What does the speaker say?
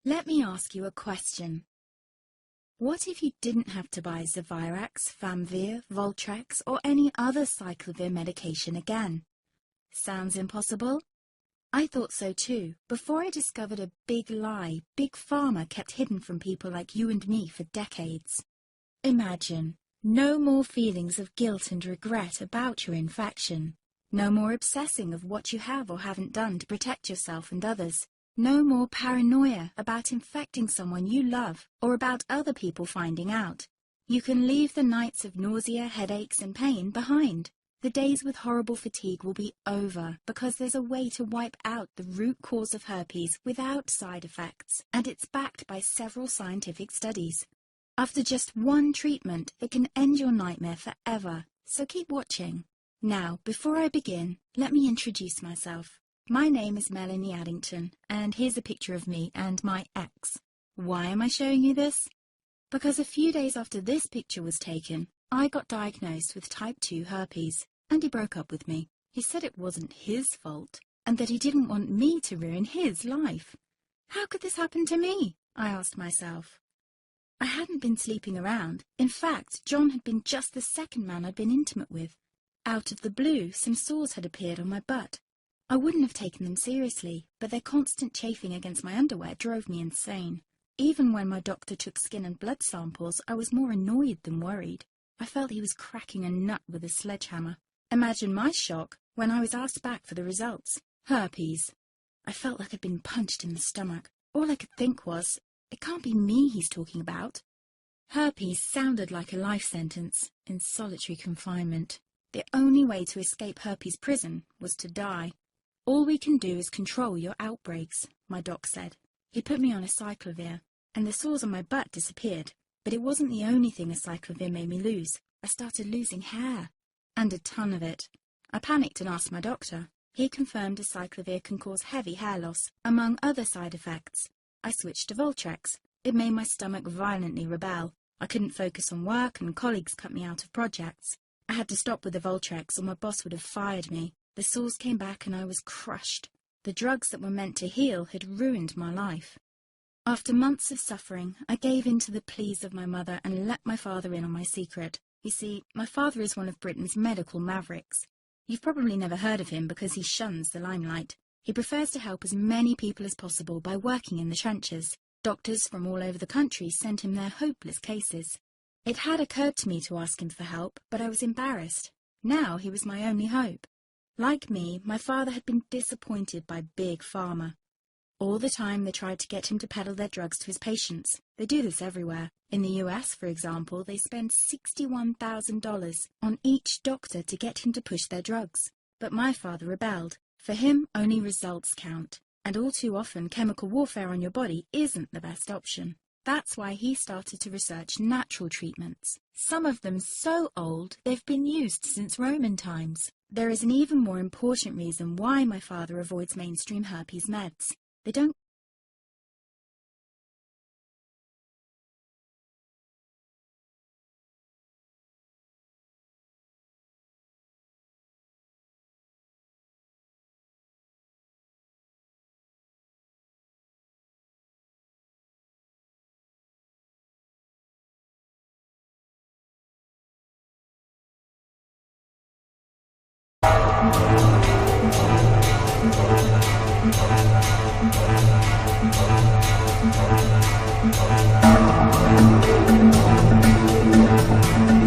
Let me ask you a question. What if you didn't have to buy Zevirax, Famvir, Voltrex, or any other cyclovir medication again? Sounds impossible? I thought so too, before I discovered a big lie Big Pharma kept hidden from people like you and me for decades. Imagine, no more feelings of guilt and regret about your infection. No more obsessing of what you have or haven't done to protect yourself and others. No more paranoia about infecting someone you love or about other people finding out. You can leave the nights of nausea, headaches and pain behind. The days with horrible fatigue will be over because there's a way to wipe out the root cause of herpes without side effects, and it's backed by several scientific studies. After just one treatment, it can end your nightmare forever, so keep watching. Now, before I begin, let me introduce myself. My name is Melanie Addington, and here's a picture of me and my ex. Why am I showing you this? Because a few days after this picture was taken, I got diagnosed with type 2 herpes, and he broke up with me. He said it wasn't his fault, and that he didn't want me to ruin his life. How could this happen to me? I asked myself. I hadn't been sleeping around. In fact, John had been just the second man I'd been intimate with. Out of the blue, some sores had appeared on my butt. I wouldn't have taken them seriously, but their constant chafing against my underwear drove me insane. Even when my doctor took skin and blood samples, I was more annoyed than worried. I felt he was cracking a nut with a sledgehammer. Imagine my shock when I was asked back for the results. Herpes. I felt like I'd been punched in the stomach. All I could think was, it can't be me he's talking about. Herpes sounded like a life sentence in solitary confinement. The only way to escape herpes prison was to die. All we can do is control your outbreaks, my doc said. He put me on a cyclovir, and the sores on my butt disappeared. But it wasn't the only thing a cyclovir made me lose. I started losing hair, and a ton of it. I panicked and asked my doctor. He confirmed a cyclovir can cause heavy hair loss, among other side effects. I switched to Voltrex. It made my stomach violently rebel. I couldn't focus on work, and colleagues cut me out of projects. I had to stop with the Voltrex, or my boss would have fired me. The sores came back and I was crushed. The drugs that were meant to heal had ruined my life. After months of suffering, I gave in to the pleas of my mother and let my father in on my secret. You see, my father is one of Britain's medical mavericks. You've probably never heard of him because he shuns the limelight. He prefers to help as many people as possible by working in the trenches. Doctors from all over the country sent him their hopeless cases. It had occurred to me to ask him for help, but I was embarrassed. Now he was my only hope. Like me, my father had been disappointed by Big Pharma. All the time they tried to get him to peddle their drugs to his patients. They do this everywhere. In the US, for example, they spend $61,000 on each doctor to get him to push their drugs. But my father rebelled. For him, only results count. And all too often, chemical warfare on your body isn't the best option. That's why he started to research natural treatments. Some of them so old, they've been used since Roman times. There is an even more important reason why my father avoids mainstream herpes meds. They don't